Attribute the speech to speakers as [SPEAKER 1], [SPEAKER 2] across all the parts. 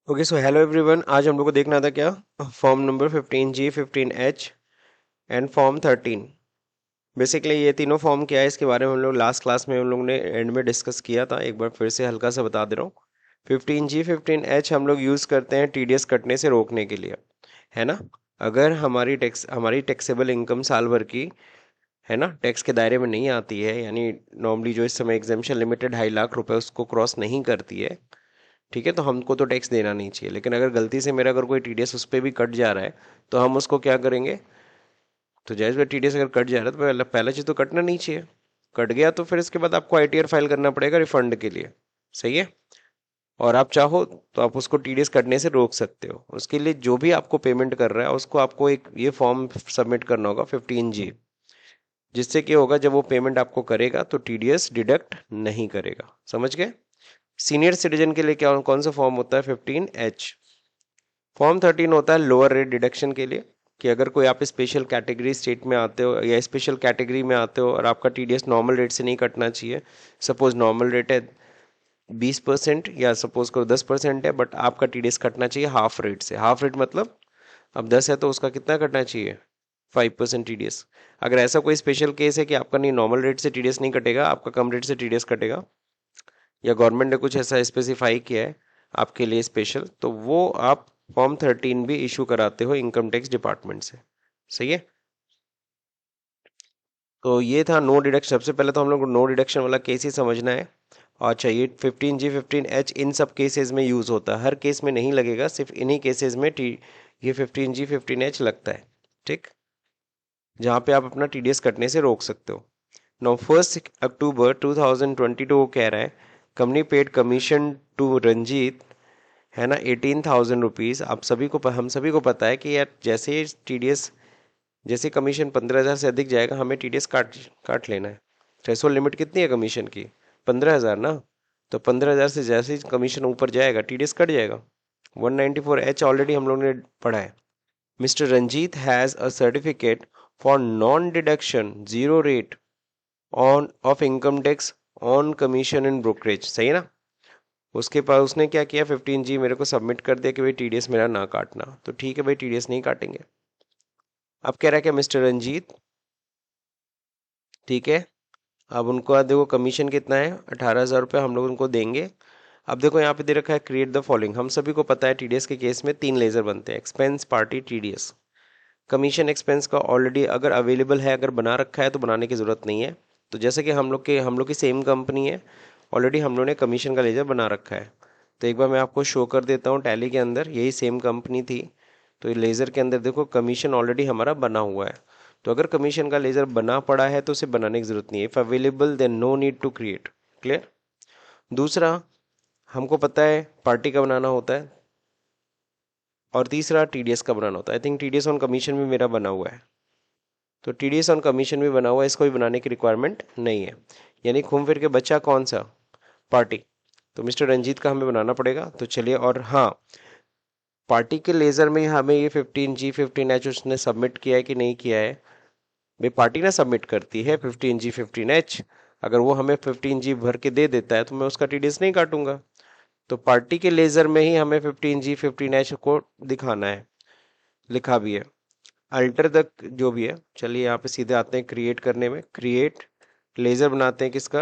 [SPEAKER 1] Okay so hello everyone. आज हम लोग को देखना था क्या, form number 15G 15H and form 13। Basically ये तीनों फॉर्म क्या है इसके बारे में हम लोग लास्ट क्लास में हम लोग ने एंड में डिस्कस किया था। एक बार फिर से हल्का सा बता दे रहा हूँ। 15G 15H हम लोग यूज़ करते हैं टीडीएस कटने से रोकने के लिए, है ना। अगर हमारी टैक्सेबल इनकम साल भर की, है ना, टैक्स के दायरे में नहीं आती है, यानी नॉर्मली जो इस समय एग्जामेशन लिमिटेड 2.5 लाख रुपए उसको क्रॉस नहीं करती है, ठीक है, तो हमको तो टैक्स देना नहीं चाहिए। लेकिन अगर गलती से मेरा अगर कोई टीडीएस उस पर भी कट जा रहा है तो हम उसको क्या करेंगे, तो जायज़ बात टीडीएस अगर कट जा रहा है तो पहला पहला चीज़ तो कटना नहीं चाहिए। कट गया तो फिर इसके बाद आपको आईटीआर फाइल करना पड़ेगा रिफंड के लिए। सही है। और आप चाहो तो आप उसको टीडीएस कटने से रोक सकते हो। उसके लिए जो भी आपको पेमेंट कर रहा है उसको आपको एक ये फॉर्म सबमिट करना होगा 15G, जिससे क्या होगा, जब वो पेमेंट आपको करेगा तो टीडीएस डिडक्ट नहीं करेगा। समझ गए। सीनियर सिटीजन के लिए क्या कौन सा फॉर्म होता है, 15H। फॉर्म 13 होता है लोअर रेट डिडक्शन के लिए, कि अगर कोई आप स्पेशल कैटेगरी स्टेट में आते हो या स्पेशल कैटेगरी में आते हो और आपका टीडीएस नॉर्मल रेट से नहीं कटना चाहिए। सपोज नॉर्मल रेट है 20% या सपोज करो 10% है, बट आपका टीडीएस कटना चाहिए हाफ रेट से। हाफ रेट मतलब अब 10 है तो उसका कितना कटना चाहिए, 5% टीडीएस। अगर ऐसा कोई स्पेशल केस है कि आपका नहीं नॉर्मल रेट से टीडीएस नहीं कटेगा, आपका कम रेट से टीडीएस कटेगा, या गवर्नमेंट ने कुछ ऐसा स्पेसिफाई किया है आपके लिए स्पेशल, तो वो आप फॉर्म 13 भी इशू कराते हो इनकम टैक्स डिपार्टमेंट से। सही है। तो ये था नो डिडक्शन। सबसे पहले तो हम लोग को नो डिडक्शन वाला केस ही समझना है। और चाहिए 15G 15H इन सब केसेस में यूज होता है, हर केस में नहीं लगेगा, सिर्फ इन्हीं केसेस में ये 15G 15H लगता है। ठीक। जहाँ पे आप अपना टीडीएस कटने से रोक सकते हो। नौ 1 अक्टूबर 2022 को कह रहा है, company paid commission to Ranjit, है ना, 18,000 रुपीज़। आप सभी को हम सभी को पता है कि यार जैसे टीडीएस, जैसे कमीशन 15,000 से अधिक जाएगा हमें टीडीएस काट काट लेना है। थ्रेशोल्ड लिमिट कितनी है कमीशन की, 15,000 ना। तो 15,000 से जैसे ही कमीशन ऊपर जाएगा टीडीएस कट जाएगा। 194H ऑलरेडी हम लोग ने पढ़ा है। Mister Ranjit has a certificate for non deduction zero rate on of income tax on commission in brokerage. सही है ना। उसके पास उसने क्या किया, 15G मेरे को सबमिट कर दिया कि भाई टीडीएस मेरा ना काटना। तो ठीक है भाई, टीडीएस नहीं काटेंगे। अब कह रहा है क्या मिस्टर रंजीत, ठीक है, अब उनको आज देखो कमीशन कितना है, 18,000 रुपये हम लोग उनको देंगे। अब देखो यहाँ पे दे रखा है क्रिएट द फॉलोइंग। हम सभी को पता है टीडीएस के केस में 3 लेजर बनते हैं, expense, party, TDS. Commission expense का ऑलरेडी अगर अवेलेबल है, अगर बना रखा है तो बनाने की ज़रूरत नहीं है। तो जैसे कि हम लोग की सेम कंपनी है, ऑलरेडी हम लोग ने कमीशन का लेजर बना रखा है। तो एक बार मैं आपको शो कर देता हूँ, टैली के अंदर यही सेम कंपनी थी। तो ये लेज़र के अंदर देखो कमीशन ऑलरेडी हमारा बना हुआ है। तो अगर कमीशन का लेज़र बना पड़ा है तो उसे बनाने की ज़रूरत नहीं है। If available then no need to create. Clear. दूसरा, हमको पता है पार्टी का बनाना होता है, और तीसरा टीडीएस का बनाना होता है। आई थिंक टीडीएस ऑन कमीशन भी मेरा बना हुआ है। तो टीडीएस ऑन कमीशन भी बना हुआ है, इसको भी बनाने की रिक्वायरमेंट नहीं है। यानी घूम फिर के बचा कौन सा, पार्टी। तो मिस्टर रंजीत का हमें बनाना पड़ेगा। तो चलिए, और हाँ, पार्टी के लेजर में हमें ये 15G 15H उसने सबमिट किया है कि नहीं किया है। भाई पार्टी ना सबमिट करती है 15G 15H, अगर वो हमें 15G भर के दे देता है तो मैं उसका टीडीएस नहीं काटूंगा। तो पार्टी के लेजर में ही हमें 15G 15H को दिखाना है। लिखा भी है अल्टर द, जो भी है। चलिए यहाँ पे सीधे आते हैं क्रिएट करने में। क्रिएट लेजर बनाते हैं किसका,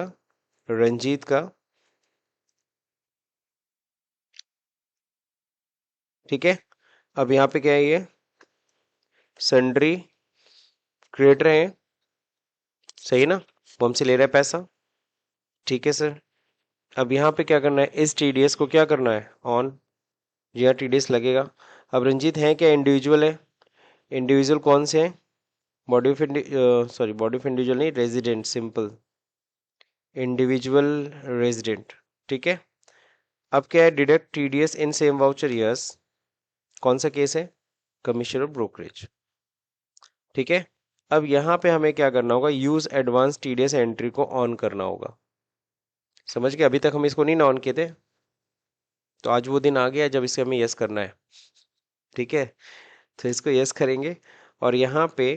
[SPEAKER 1] रंजीत का। ठीक है। अब यहाँ पे क्या है, ये सन्ड्री क्रिएटर है। सही है ना। वो हमसे ले रहा है पैसा। ठीक है सर। अब यहाँ पे क्या करना है, इस टीडीएस को क्या करना है, ऑन। जी हाँ, टीडीएस लगेगा। अब रंजीत है क्या, इंडिविजुअल है। इंडिविजुअल कौन से हैं, body of sorry body of individual नहीं, रेजिडेंट, सिंपल इंडिविजुअल रेजिडेंट। ठीक है। अब क्या है, deduct TDS in same voucher, yes. कौन सा केस है, कमीशन ऑफ ब्रोकरेज। ठीक है। अब यहाँ पे हमें क्या करना होगा, यूज एडवांस टीडीएस एंट्री को ऑन करना होगा। समझ गए। अभी तक हम इसको नहीं ऑन किए थे, तो आज वो दिन आ गया जब इसे हमें यस करना है। ठीक है। तो इसको यस करेंगे। और यहाँ पे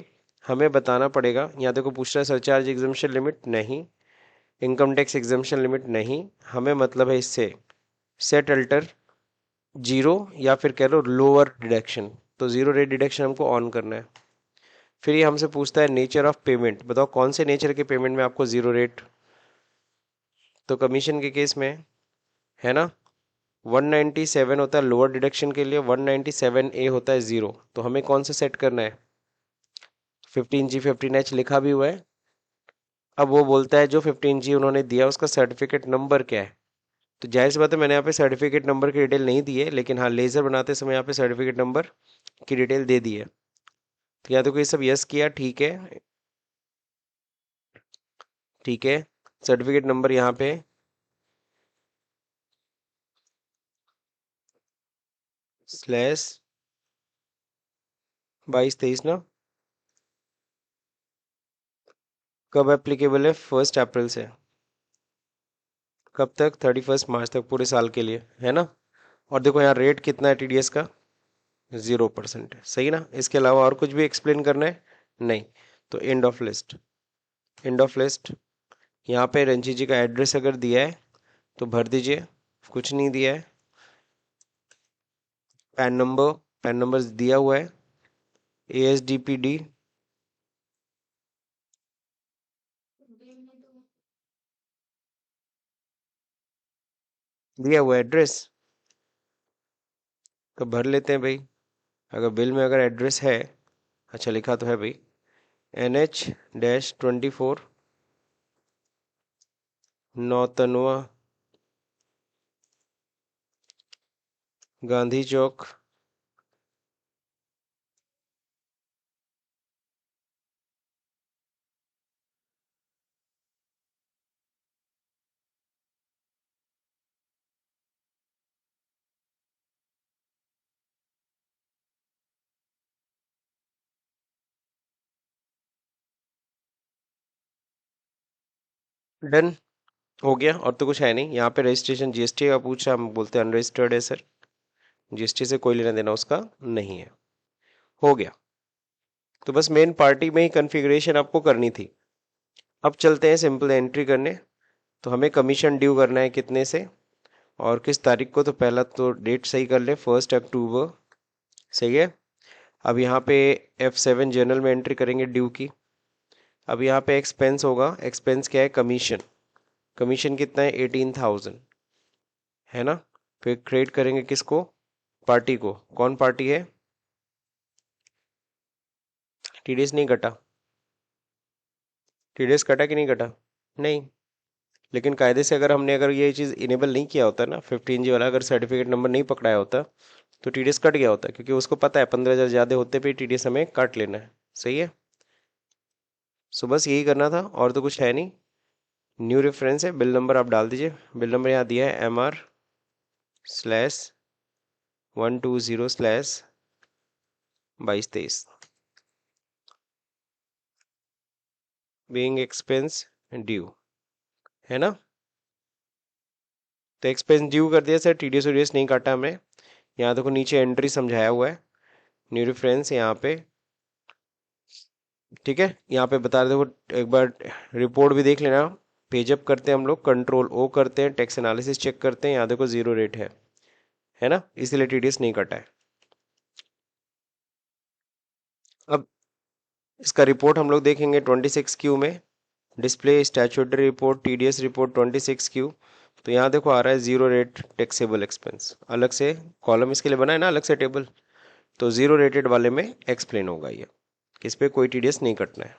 [SPEAKER 1] हमें बताना पड़ेगा, यहाँ देखो पूछ रहा है सरचार्ज एग्जाम्पशन लिमिट नहीं, इनकम टैक्स एग्जाम्पशन लिमिट नहीं, हमें मतलब है इससे सेट अल्टर जीरो या फिर कह लो लोअर डिडक्शन, तो जीरो रेट डिडक्शन हमको ऑन करना है। फिर ये हमसे पूछता है नेचर ऑफ पेमेंट, बताओ कौन से नेचर के पेमेंट में आपको जीरो रेट, तो कमीशन के केस में है ना 197 होता है लोअर डिडक्शन के लिए, 197 ए होता है जीरो, तो हमें कौन सा सेट करना है, 15G 15H लिखा भी हुआ है। अब वो बोलता है जो 15G उन्होंने दिया उसका सर्टिफिकेट नंबर क्या है, तो जाहिर सी बात है मैंने यहाँ पे सर्टिफिकेट नंबर की डिटेल नहीं दी है, लेकिन हाँ लेजर बनाते समय यहाँ पे सर्टिफिकेट नंबर की डिटेल दे दी है। तो या तो कोई सब यस किया, ठीक है, ठीक है, सर्टिफिकेट नंबर यहाँ पे स्लैश 22-23 ना, कब एप्लीकेबल है, 1 अप्रैल से, कब तक, 31 मार्च तक, पूरे साल के लिए, है ना। और देखो यहाँ रेट कितना है टीडीएस का, 0% है, सही ना। इसके अलावा और कुछ भी एक्सप्लेन करना है, नहीं। तो end of list, end of list. यहाँ पे रंजी जी का एड्रेस अगर दिया है तो भर दीजिए, कुछ नहीं दिया है, पैन नंबर, पैन नंबर दिया हुआ है, ASDPD दिया हुआ है, एड्रेस तो भर लेते हैं भाई। अगर बिल में अगर एड्रेस है, अच्छा लिखा तो है भाई, NH-24 नौतनवा गांधी चौक, डन हो गया। और तो कुछ है नहीं यहाँ पे, रजिस्ट्रेशन जीएसटी का पूछा, हम बोलते हैं अनरजिस्टर्ड है सर, जीएसटी से कोई लेना देना उसका नहीं है, हो गया। तो बस मेन पार्टी में ही कॉन्फ़िगरेशन आपको करनी थी। अब चलते हैं सिंपल एंट्री करने। तो हमें कमीशन ड्यू करना है कितने से और किस तारीख को, तो पहला तो डेट सही कर ले, 1 अक्टूबर, सही है। अब यहाँ पे F7 जर्नल में एंट्री करेंगे ड्यू की। अब यहाँ पे एक्सपेंस होगा, एक्सपेंस क्या है, कमीशन, कमीशन कितना है 18,000, है ना। फिर क्रेडिट करेंगे किसको, पार्टी को, कौन पार्टी है, टीडीएस नहीं कटा, टीडीएस कटा कि नहीं कटा, नहीं। लेकिन कायदे से अगर हमने अगर ये चीज़ इनेबल नहीं किया होता ना, 15G वाला अगर सर्टिफिकेट नंबर नहीं पकड़ाया होता तो टीडीएस कट गया होता, क्योंकि उसको पता है 15,000 ज़्यादा होते पे टीडीएस हमें काट लेना है, सही है। सो बस यही करना था, और तो कुछ है नहीं। न्यू रेफरेंस है, बिल नंबर आप डाल दीजिए, बिल नंबर यहाँ दिया है MR/120/2223 बीइंग एक्सपेंस ड्यू, है ना। तो एक्सपेंस ड्यू कर दिया सर, टीडीएस वीडीएस नहीं काटा हमने। यहाँ देखो नीचे एंट्री समझाया हुआ है, न्यू रेफरेंस यहाँ पे, ठीक है। यहाँ पे बता रहे देखो, एक बार रिपोर्ट भी देख लेना। पेजअप करते हैं हम लोग, कंट्रोल O करते हैं, टैक्स एनालिसिस चेक करते हैं, यहाँ देखो जीरो रेट है ना, इसीलिए टीडीएस नहीं कटा है। अब इसका रिपोर्ट हम लोग देखेंगे 26Q में, display statutory report TDS report 26Q। तो यहाँ देखो आ रहा है जीरो रेट टैक्सेबल एक्सपेंस, अलग से कॉलम इसके लिए बना है ना, अलग से टेबल। तो जीरो रेटेड वाले में एक्सप्लेन होगा ये, इस पे कोई टीडीएस नहीं कटना है,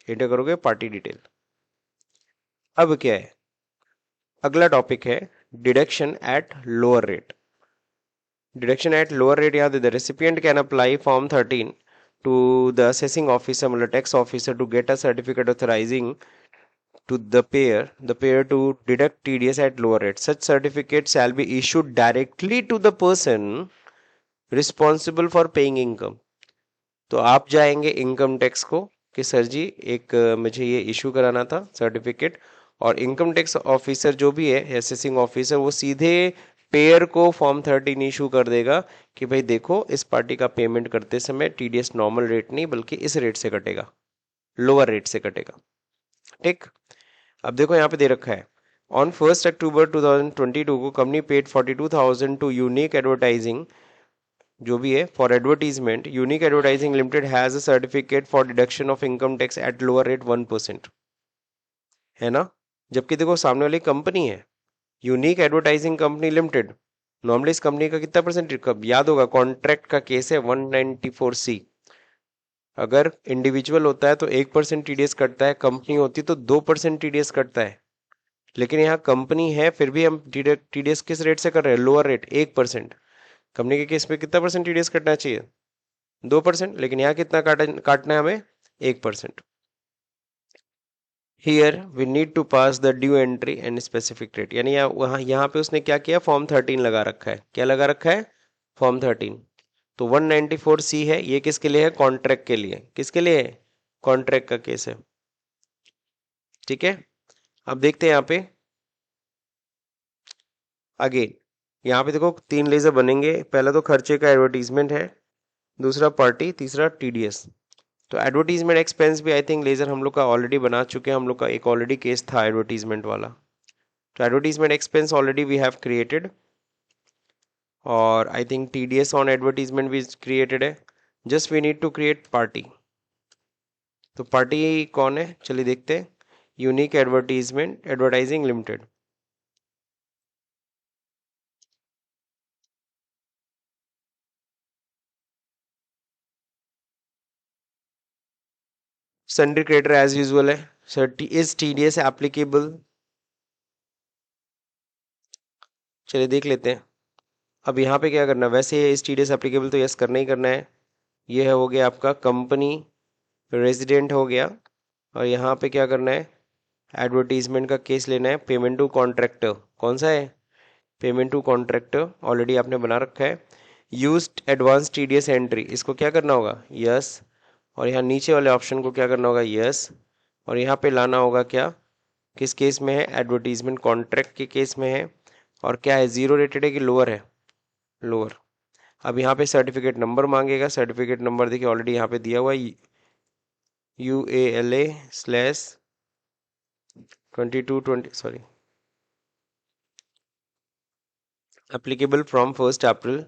[SPEAKER 1] एंटर करोगे पार्टी डिटेल। अब क्या है, अगला टॉपिक है deduction at lower rate. Deduction at lower rate, याद है, the recipient can apply form 13 to the assessing officer मतलब tax officer to get a certificate authorizing to the payer to deduct TDS at lower rate. Such certificate shall be issued directly to the person responsible for paying income. तो आप जाएंगे income tax को कि sir जी एक मुझे ये issue कराना था सर्टिफिकेट, और इनकम टैक्स ऑफिसर जो भी है असेसिंग ऑफिसर वो सीधे पेयर को फॉर्म 13 इशू कर देगा कि भाई देखो इस पार्टी का पेमेंट करते समय टीडीएस नॉर्मल रेट नहीं बल्कि इस रेट से कटेगा, लोअर रेट से कटेगा, ठीक। अब देखो यहाँ पे दे रखा है ऑन 1 अक्टूबर 2022 को company paid 42,000 to unique advertising, जो भी है, for advertisement. Unique advertising limited has a certificate for deduction of income tax at lower rate 1%, है ना। जबकि देखो सामने वाली कंपनी है unique advertising company limited, normally इस कंपनी का कितना परसेंट, कब याद होगा, कॉन्ट्रैक्ट का केस है 194C। अगर इंडिविजुअल होता है तो 1% टीडीएस कटता है, कंपनी होती तो 2% टीडीएस कटता है। लेकिन यहाँ कंपनी है फिर भी हम टीडीएस किस रेट से कर रहे हैं, लोअर रेट 1%। कंपनी के केस में कितना परसेंट टीडीएस कटना चाहिए, 2%, लेकिन यहाँ कितना काटना है हमें, 1%। Here we need to pass the due entry and specific rate, यानी यहाँ पे उसने क्या किया, फॉर्म 13 लगा रखा है। क्या लगा रखा है, फॉर्म 13। तो 194C है, ये किसके लिए है, कॉन्ट्रैक्ट के लिए। किसके लिए है, कॉन्ट्रैक्ट का केस है, ठीक है। अब देखते हैं यहाँ पे अगेन, यहाँ पे देखो 3 लेजर बनेंगे। पहला तो खर्चे का एडवर्टीजमेंट है, दूसरा पार्टी, तीसरा टीडीएस। तो एडवर्टीजमेंट एक्सपेंस भी आई थिंक लेजर हम लोग का ऑलरेडी बना चुके हैं, हम लोग का एक ऑलरेडी केस था एडवर्टीजमेंट वाला। तो advertisement expense already we have created, और I think TDS on advertisement भी क्रिएटेड है। Just we need to create party. तो पार्टी कौन है, चलिए देखते हैं। Unique advertisement advertising limited. Sundry creditor as usual है। सर इज टीडीएस एप्लीकेबल, चलिए देख लेते हैं। अब यहाँ पे क्या करना है, वैसे इस टीडीएस एप्लीकेबल तो यस करना ही करना है। ये हो गया आपका कंपनी रेजिडेंट हो गया, और यहाँ पे क्या करना है, एडवर्टीजमेंट का केस लेना है। पेमेंट टू कॉन्ट्रैक्टर कौन सा है, पेमेंट टू कॉन्ट्रैक्टर ऑलरेडी आपने बना रखा है। यूज्ड एडवांस टीडीएस एंट्री, इसको क्या करना होगा, यस। और यहाँ नीचे वाले ऑप्शन को क्या करना होगा, यस। और यहाँ पे लाना होगा क्या, किस केस में है, एडवर्टीजमेंट कॉन्ट्रैक्ट के केस में है। और क्या है, जीरो रेटेड है कि लोअर है, लोअर। अब यहाँ पे सर्टिफिकेट नंबर मांगेगा, सर्टिफिकेट नंबर देखिए ऑलरेडी यहाँ पे दिया हुआ है, UALA/2220, सॉरी, एप्लीकेबल फ्रॉम 1 अप्रैल।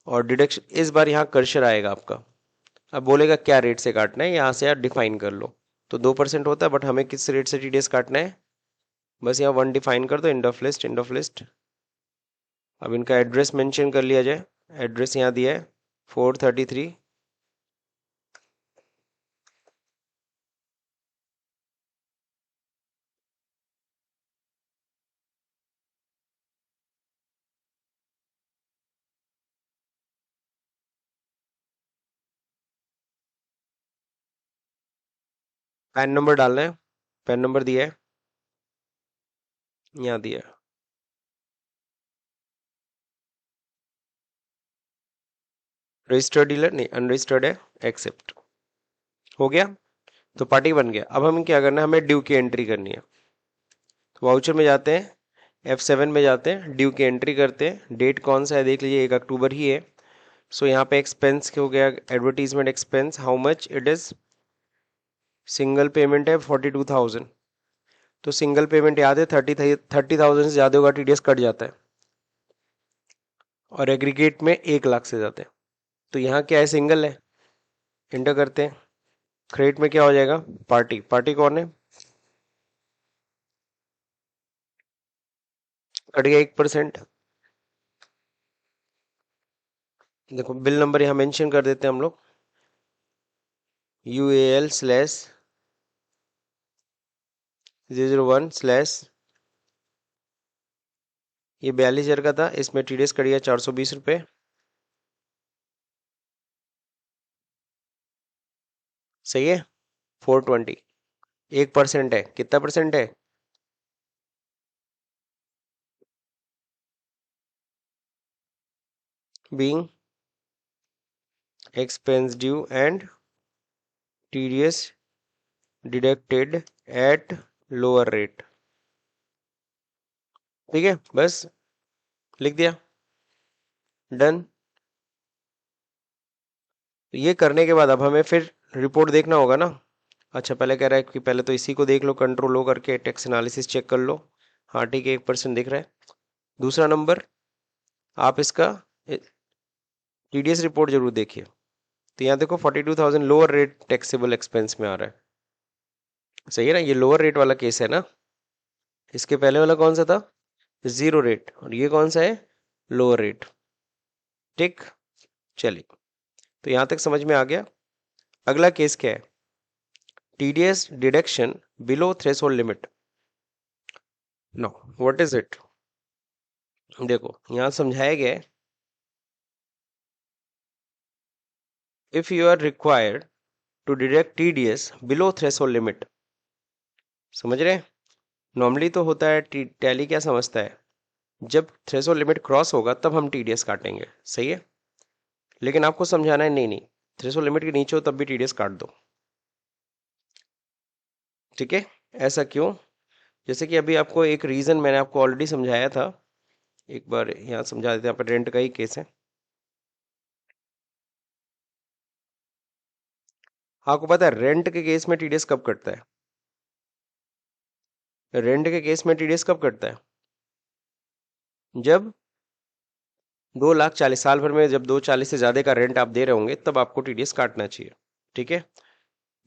[SPEAKER 1] और डिडक्शन इस बार यहाँ कर्सर आएगा आपका। अब बोलेगा क्या रेट से काटना है, यहाँ से आप डिफाइन कर लो। तो 2% होता है, बट हमें किस रेट से टीडीएस काटना है, बस यहाँ 1 डिफाइन कर दो, end of list, end of list. अब इनका एड्रेस मेंशन कर लिया जाए। एड्रेस यहाँ दिया है 433, पैन नंबर डालना है, पैन नंबर दिया है, यहाँ दिया है। रजिस्टर्ड डीलर नहीं, अनरजिस्टर्ड है, एक्सेप्ट हो गया। तो पार्टी बन गया। अब हमें क्या करना है, हमें ड्यू की एंट्री करनी है। तो वाउचर में जाते हैं, F7 में जाते हैं, ड्यू की एंट्री करते हैं। डेट कौन सा है देख लीजिए, 1 अक्टूबर ही है। सो यहाँ पे एक्सपेंस हो गया, advertisement expense, how much it is, single payment है 42,000। तो सिंगल पेमेंट याद है 30,000 से ज़्यादा होगा टीडीएस कट जाता है, और एग्रीगेट में 1 लाख से ज़्यादा है। तो यहाँ क्या है, सिंगल है, इंटर करते हैं। क्रेडिट में क्या हो जाएगा, पार्टी, पार्टी कौन है, कट गया 1%। देखो बिल नंबर यहाँ मेंशन कर देते हैं हम लोग, UAL/001/ ये 42,000 का था, इसमें टीडीएस कट गया 420 रुपये। सही है, 420, 1% है, कितना परसेंट है, being expense due and TDS deducted at lower rate। ठीक है, बस लिख दिया, डन। तो ये करने के बाद अब हमें फिर रिपोर्ट देखना होगा ना। अच्छा, पहले कह रहा है कि पहले तो इसी को देख लो, कंट्रोल लो करके टैक्स एनालिसिस चेक कर लो। हाँ ठीक है, 1% दिख रहा है। दूसरा नंबर, आप इसका टीडीएस रिपोर्ट जरूर देखिए। तो यहाँ देखो 42,000 लोअर रेट टैक्सेबल एक्सपेंस में आ रहा है। सही है ना, ये लोअर रेट वाला केस है ना। इसके पहले वाला कौन सा था? जीरो रेट, और ये कौन सा है? Lower rate. ठीक, चलिए, तो यहाँ तक समझ में आ गया। अगला केस क्या है? TDS deduction below threshold limit. No, what is it? देखो यहाँ समझाया गया है, if you are required to deduct TDS below threshold limit. समझ रहे हैं? नॉर्मली तो होता है, टैली क्या समझता है, जब थ्रेशोल्ड लिमिट क्रॉस होगा तब हम टीडीएस काटेंगे। सही है, लेकिन आपको समझाना है नहीं नहीं, थ्रेशोल्ड लिमिट के नीचे हो तब भी टीडीएस काट दो। ठीक है, ऐसा क्यों? जैसे कि अभी आपको एक रीजन मैंने आपको ऑलरेडी समझाया था, एक बार यहाँ समझा देते हैं। यहाँ पर रेंट का ही केस है। आपको पता है रेंट के केस में टीडीएस कब कटता है? रेंट के केस में टीडीएस कब कटता है? जब 2,40,000 साल भर में जब 2,40,000 से ज्यादा का रेंट आप दे रहे होंगे तब आपको टीडीएस काटना चाहिए। ठीक है,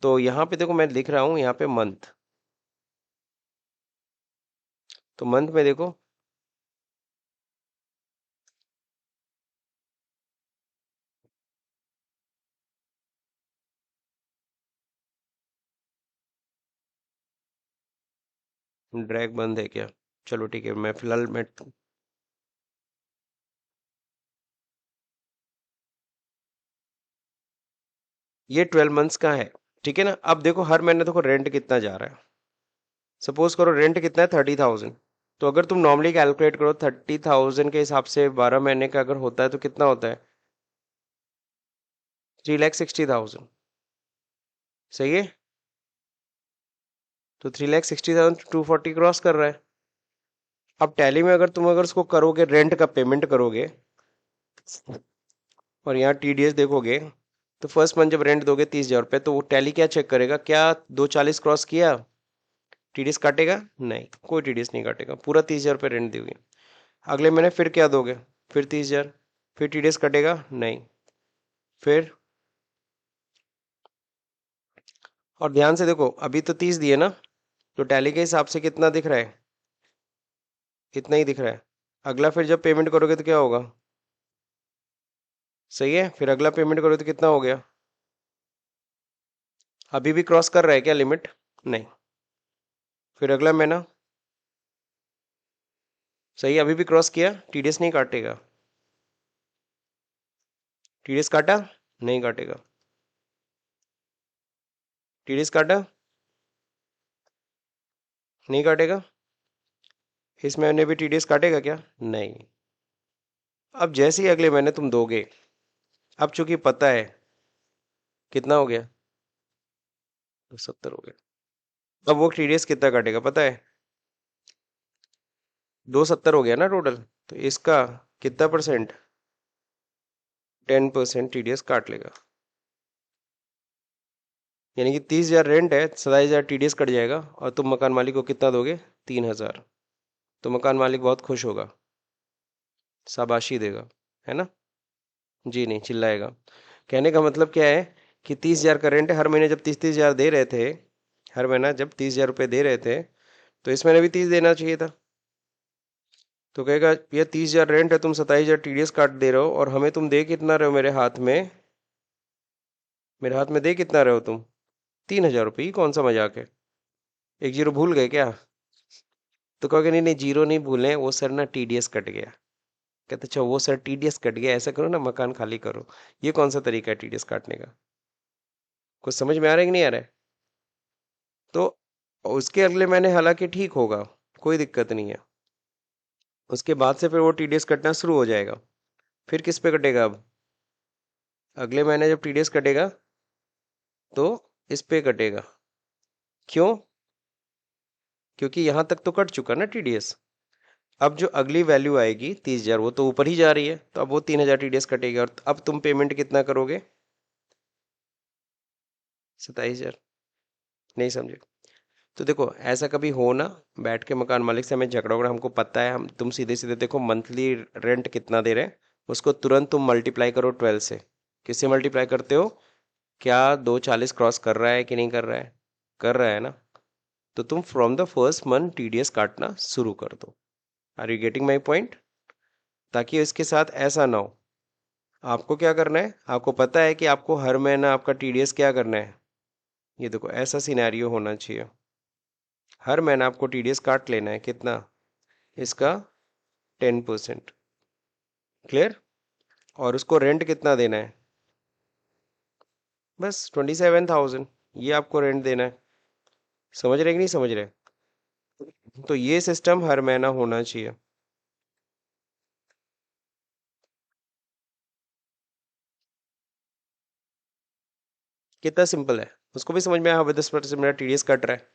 [SPEAKER 1] तो यहाँ पे देखो मैं लिख रहा हूँ यहाँ पे मंथ। तो मंथ में देखो, ड्रैग बंद है क्या? चलो ठीक है, मैं फिलहाल मैं ये 12 मंथ्स का है। ठीक है ना, अब देखो हर महीने देखो रेंट कितना जा रहा है। सपोज करो रेंट कितना है, 30,000। तो अगर तुम नॉर्मली कैलकुलेट करो 30,000 के हिसाब से 12 महीने का अगर होता है तो कितना होता है? 3,60,000। सही है, तो 3,60,000 240 क्रॉस कर रहा है। अब टैली में अगर तुम अगर उसको करोगे, रेंट का पेमेंट करोगे और यहाँ टीडीएस देखोगे, तो फर्स्ट मंथ जब रेंट दोगे 30,000 रुपये, तो वो टैली क्या चेक करेगा, क्या 240 क्रॉस किया? टीडीएस काटेगा? नहीं, कोई टीडीएस नहीं काटेगा, पूरा 30,000 रुपये रेंट दोगे। अगले महीने फिर क्या दोगे? फिर 30,000, फिर टीडीएस कटेगा? नहीं। फिर, और ध्यान से देखो अभी तो 30 दिए ना, तो टैली के हिसाब से कितना दिख रहा है? इतना ही दिख रहा है। अगला फिर जब पेमेंट करोगे तो क्या होगा? सही है, फिर अगला पेमेंट करोगे तो कितना हो गया? अभी भी क्रॉस कर रहा है क्या लिमिट? नहीं। फिर अगला महीना, सही है, अभी भी क्रॉस किया, टीडीएस नहीं काटेगा। टीडीएस काटा? नहीं काटेगा। टीडीएस काटा? नहीं काटेगा। इस महीने भी टीडीएस काटेगा क्या? नहीं। अब जैसे ही अगले महीने तुम दोगे, अब चूंकि पता है कितना हो गया, तो 70 हो गया। अब वो टीडीएस कितना काटेगा पता है? 270 हो गया ना टोटल, तो इसका कितना परसेंट? 10% टीडीएस काट लेगा। यानी कि 30,000 रेंट है, 27,000 टीडीएस कट जाएगा, और तुम मकान मालिक को कितना दोगे? 3,000। तो मकान मालिक बहुत खुश होगा, शाबाशी देगा, है ना? जी नहीं, चिल्लाएगा। कहने का मतलब क्या है कि 30,000 का रेंट है, हर महीने जब 30,000 दे रहे थे, हर महीना जब 30,000 रुपये दे रहे थे, तो इस महीने भी 30 देना चाहिए था। तो कहेगा ये 30,000 रेंट है, तुम 27,000 टीडीएस काट दे रहे हो, और हमें तुम दे कितना रहे हो मेरे हाथ में? मेरे हाथ में दे कितना रहे हो तुम? 3,000 रुपये। कौन सा मजाक है? एक जीरो भूल गए क्या? तो कहोगे नहीं नहीं, जीरो नहीं भूले, वो सर ना टीडीएस कट गया। कहते अच्छा वो सर टीडीएस कट गया, ऐसा करो ना मकान खाली करो। ये कौन सा तरीका है टीडीएस काटने का? कुछ समझ में आ रहा है कि नहीं आ रहा है? तो उसके अगले महीने हालांकि ठीक होगा, कोई दिक्कत नहीं है। उसके बाद से फिर वो टीडीएस कटना शुरू हो जाएगा। फिर किस पे कटेगा अब? अगले महीने जब टीडीएस कटेगा तो इस पे कटेगा। क्यों? क्योंकि यहां तक तो कट चुका ना टीडीएस। अब जो अगली वैल्यू आएगी 30,000, वो तो ऊपर ही जा रही है, तो अब वो 3,000 टीडीएस कटेगा, और अब तुम पेमेंट कितना करोगे? 27,000। नहीं समझे? तो देखो ऐसा कभी हो ना, बैठ के मकान मालिक से हमें झगड़ा होगा, हमको पता है, हम तुम सीधे सीधे देखो मंथली रेंट कितना दे रहे हैं, उसको तुरंत तुम मल्टीप्लाई करो 12 से। किससे मल्टीप्लाई करते हो? क्या 240 क्रॉस कर रहा है कि नहीं कर रहा है? कर रहा है ना। तो तुम from the first month TDS काटना शुरू कर दो। Are you getting my point? ताकि इसके साथ ऐसा ना हो। आपको क्या करना है, आपको पता है कि आपको हर महीना आपका टीडीएस क्या करना है। ये देखो ऐसा सिनेरियो होना चाहिए, हर महीना आपको टीडीएस काट लेना है। कितना? इसका 10%। क्लियर? और उसको रेंट कितना देना है? बस 27,000। ये आपको रेंट देना है। समझ रहे कि नहीं समझ रहे? तो ये सिस्टम हर महीना होना चाहिए। कितना सिंपल है। उसको भी समझ में आया, हाँ 10% मेरा टीडीएस कट रहा है।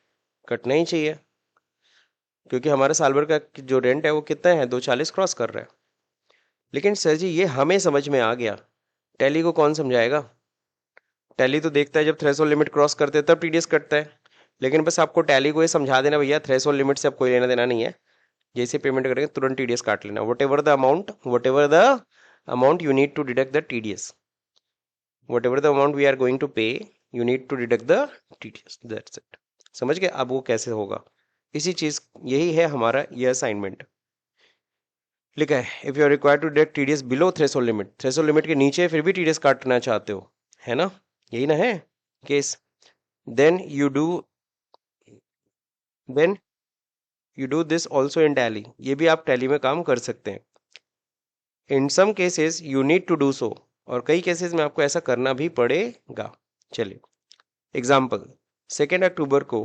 [SPEAKER 1] कटना ही चाहिए, क्योंकि हमारा साल भर का जो रेंट है वो कितना है, 240 क्रॉस कर रहा है। लेकिन सर जी ये हमें समझ में आ गया, टैली को कौन समझाएगा? टैली तो देखता है जब थ्रेशोल्ड लिमिट क्रॉस करते हैं तब टीडीएस कटता है। लेकिन बस आपको टैली को ये समझा देना, भैया थ्रेशोल्ड लिमिट से अब कोई लेना देना नहीं है, जैसे पेमेंट करेंगे तुरंत टीडीएस काट लेना, whatever the amount you need to deduct the TDS, whatever the amount we are going to pay, you need to deduct the TDS, that's it. समझ गए? अब वो कैसे होगा, इसी चीज, यही है हमारा ये असाइनमेंट। लिखा है if you are required to deduct TDS below threshold limit के नीचे फिर भी टीडीएस काटना चाहते हो, है ना? यही ना है case? Then you do then you do this also in Tally, ये भी आप टैली में काम कर सकते हैं। In some cases you need to do so, और कई केसेस में आपको ऐसा करना भी पड़ेगा। चलिए एग्जाम्पल, 2 अक्टूबर को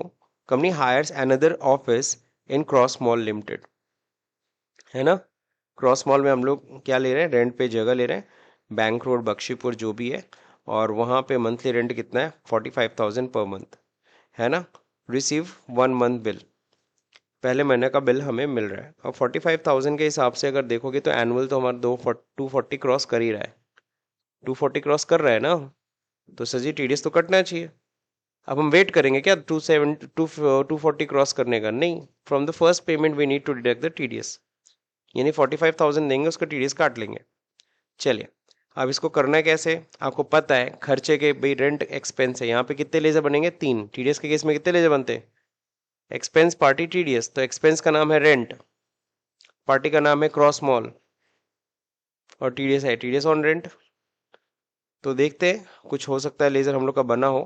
[SPEAKER 1] company hires another office in cross mall limited, है ना? क्रॉस मॉल में हम लोग क्या ले रहे हैं, रेंट पे जगह ले रहे हैं, बैंक रोड बख्शीपुर जो भी है, और वहाँ पे मंथली रेंट कितना है, 45,000 पर मंथ, है ना? रिसीव 1 मंथ बिल, पहले महीने का बिल हमें मिल रहा है। अब 45,000 के हिसाब से अगर देखोगे तो एनुअल तो हमारा 240 क्रॉस कर ही रहा है, 240 क्रॉस कर रहा है ना, तो सर जी टीडीएस तो कटना चाहिए। अब हम वेट करेंगे क्या 240 क्रॉस करने का? नहीं, from the first payment we need to deduct the TDS, यानी 45,000 देंगे, उसका टीडीएस काट लेंगे। चलिए अब इसको करना है कैसे? आपको पता है खर्चे के, भाई रेंट एक्सपेंस है, यहाँ पे कितने लेजर बनेंगे, 3। टीडीएस के केस में कितने लेजर बनते हैं? एक्सपेंस पार्टी टीडीएस, तो एक्सपेंस का नाम है रेंट, पार्टी का नाम है क्रॉस मॉल, और टीडीएस है टीडीएस ऑन रेंट। तो देखते हैं कुछ हो सकता है लेजर हम लोग का बना हो।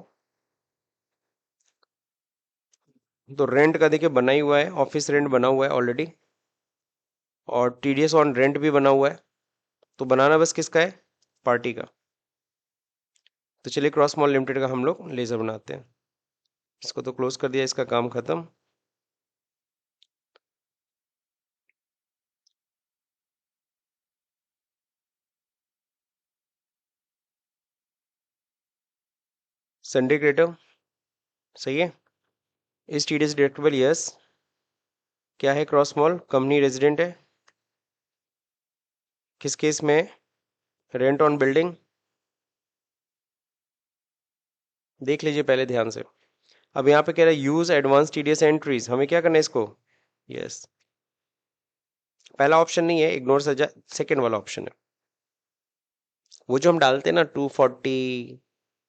[SPEAKER 1] तो रेंट का देखिए बना ही हुआ है, ऑफिस रेंट बना हुआ है ऑलरेडी, और टीडीएस ऑन रेंट भी बना हुआ है। तो बनाना बस किसका है, पार्टी का। तो चलिए क्रॉस मॉल लिमिटेड का हम लोग लेजर बनाते हैं। इसको तो क्लोज कर दिया, इसका काम खत्म। संडे क्रेटर, सही है। इस टीडीएस डिडक्टेबल, यस। क्या है क्रॉस मॉल, कंपनी रेजिडेंट है, किस केस में? Rent on building. देख लीजिए पहले ध्यान से। अब यहाँ पे कह रहा है यूज एडवांस टीडीएस एंट्रीज, हमें क्या करना है इसको? यस, पहला ऑप्शन नहीं है, इग्नोर सजा, सेकंड वाला ऑप्शन है। वो जो हम डालते हैं ना 240,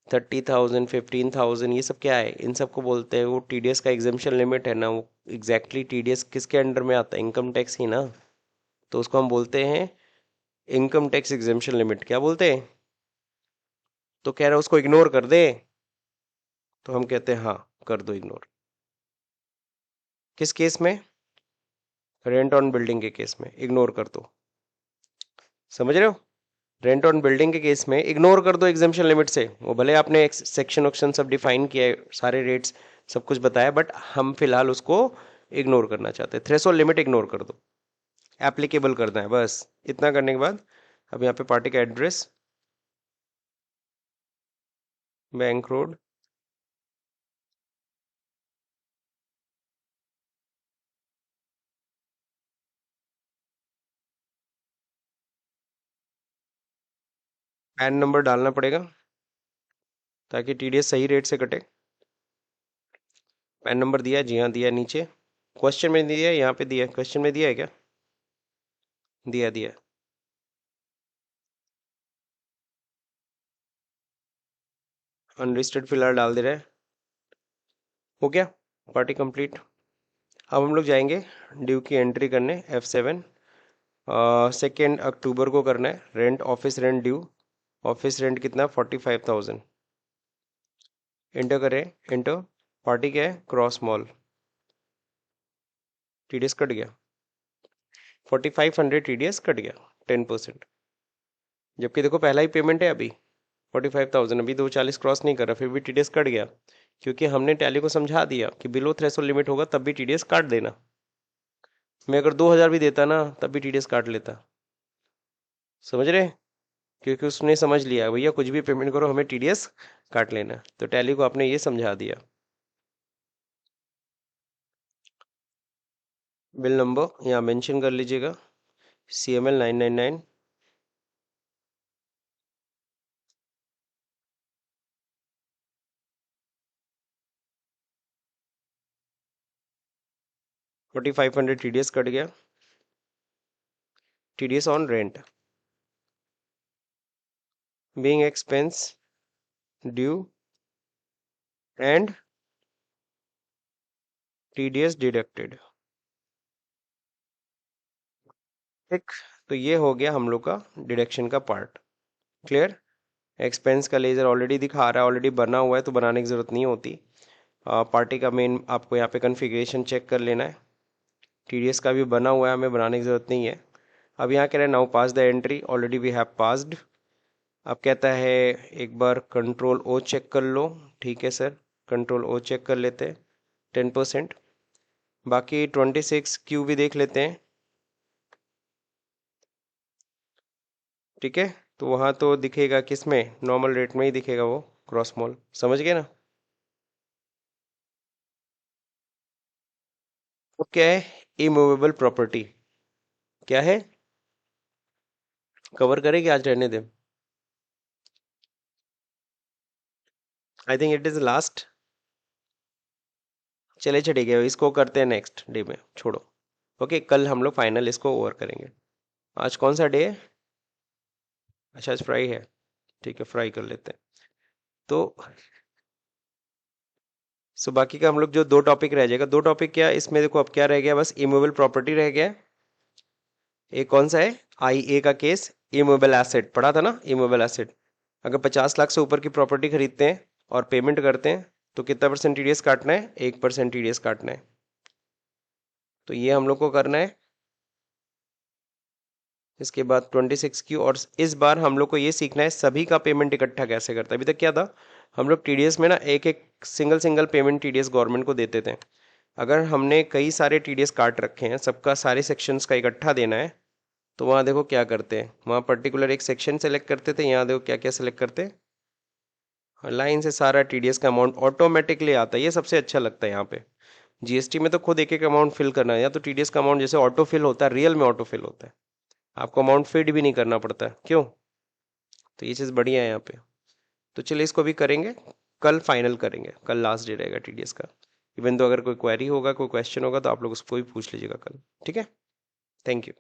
[SPEAKER 1] 30,000, 15,000, ये सब क्या है, इन सबको बोलते हैं, वो टीडीएस का एग्जेम्पशन लिमिट है ना, वो एग्जैक्टली टीडीएस किसके अंडर में आता है, इनकम टैक्स ही ना। तो उसको हम बोलते हैं इनकम टैक्स एग्जेम्पशन लिमिट। क्या बोलते हैं? तो कह रहा है उसको इग्नोर कर दे, तो हम कहते हैं हाँ, कर दो इग्नोर। किस केस में? रेंट ऑन बिल्डिंग के केस में इग्नोर कर दो। समझ रहे हो? रेंट ऑन बिल्डिंग के केस में इग्नोर कर दो एग्जेम्पशन लिमिट से, वो भले आपने सेक्शन ऑप्शन सब डिफाइन किया है, सारे रेट्स सब कुछ बताया, बट हम फिलहाल उसको इग्नोर करना चाहते हैं। थ्रेशोल्ड लिमिट इग्नोर कर दो, एप्लीकेबल करना है बस। इतना करने के बाद अब यहाँ पे पार्टी का address, bank road, pan number डालना पड़ेगा ताकि टीडीएस सही रेट से कटे। पैन नंबर दिया है? जी हाँ दिया है। नीचे क्वेश्चन में दिया है, यहाँ पे दिया है, क्वेश्चन में दिया है क्या? दिया दिया है। अनलिस्टेड फिलहाल डाल दे रहे हैं। हो गया, पार्टी कंप्लीट। अब हम लोग जाएंगे ड्यू की एंट्री करने F7। 2 अक्टूबर को करना है। Rent, office rent due, office rent कितना? 45,000। इंटर करें, इंटर। पार्टी क्या है? Cross mall. TDS कट गया, 4500 TDS कट गया, 10%। जबकि देखो पहला ही पेमेंट है अभी, 45,000, अभी 240 क्रॉस नहीं कर रहा, फिर भी TDS कट गया। क्योंकि हमने टैली को समझा दिया कि बिलो थ्रेशोल्ड लिमिट होगा तब भी TDS काट देना। मैं अगर 2000 भी देता ना तब भी TDS काट लेता। समझ रहे? क्योंकि उसने समझ लिया भैया कुछ भी पेमेंट करो हमें TDS काट लेना है। तो टैली को आपने ये समझा दिया। बिल नंबर यहाँ मेंशन कर लीजिएगा, CML 999। 4500 TDS कट गया। TDS on rent, being expense due and TDS deducted। ठीक, तो ये हो गया हम लोग का डिडक्शन का पार्ट। क्लियर? एक्सपेंस का लेजर ऑलरेडी दिखा रहा है, ऑलरेडी बना हुआ है तो बनाने की ज़रूरत नहीं होती। पार्टी का मेन आपको यहाँ पे कॉन्फ़िगरेशन चेक कर लेना है। TDS का भी बना हुआ है, हमें बनाने की ज़रूरत नहीं है। अब यहाँ कह रहे हैं now pass the entry, already we have passed. अब कहता है एक बार Ctrl+O चेक कर लो। ठीक है सर, Ctrl+O चेक कर लेते हैं, 10%। बाकी 26Q भी देख लेते हैं। ठीक है, तो वहाँ तो दिखेगा किस में? नॉर्मल रेट में ही दिखेगा वो, क्रॉस मॉल। समझ गए ना? तो क्या है? इमूवेबल प्रॉपर्टी क्या है? कवर करेगी आज, रहने दे। I think it is last. चले ठीक है, इसको करते हैं नेक्स्ट डे में, छोड़ो। ओके, कल हम लोग फाइनल इसको ओवर करेंगे। आज कौन सा डे है? अच्छा आज फ्राई है, ठीक है फ्राई कर लेते हैं। तो सो बाकी का हम लोग जो दो टॉपिक रह जाएगा, दो टॉपिक क्या इसमें देखो, अब क्या रह गया? बस इमूवेबल प्रॉपर्टी रह गया। एक कौन सा है? IA का केस, इमूवेबल एसेट पढ़ा था ना। इमूवेबल एसेट, अगर 50 लाख से ऊपर की प्रॉपर्टी खरीदते हैं और पेमेंट करते हैं तो कितना परसेंट TDS काटना है? 1% TDS काटना है। तो ये हम लोग को करना है। इसके बाद 26Q, और इस बार हम लोग को ये सीखना है सभी का पेमेंट इकट्ठा कैसे करता है। अभी तक क्या था, हम लोग TDS में ना एक एक single single payment TDS government को देते थे। अगर हमने कई सारे TDS काट रखे हैं, सबका सारे सेक्शंस का इकट्ठा देना है, तो वहाँ देखो क्या करते हैं, वहाँ पर्टिकुलर एक सेक्शन सेलेक्ट करते थे। यहाँ देखो क्या क्या सेलेक्ट करते हैं, लाइन से सारा TDS का अमाउंट ऑटोमेटिकली आता है। ये सबसे अच्छा लगता है यहाँ पे। GST में तो खुद एक एक अमाउंट फिल करना है, या तो TDS का अमाउंट जैसे ऑटो फिल होता है, रियल में ऑटो फिल होता है, आपको अमाउंट फीड भी नहीं करना पड़ता है। क्यों? तो ये चीज़ बढ़िया है यहाँ पे। तो चलिए इसको भी करेंगे, कल फाइनल करेंगे, कल लास्ट डे रहेगा TDS का। इवन तो अगर कोई क्वेरी होगा, कोई क्वेश्चन होगा तो आप लोग उसको भी पूछ लीजिएगा कल। ठीक है, थैंक यू।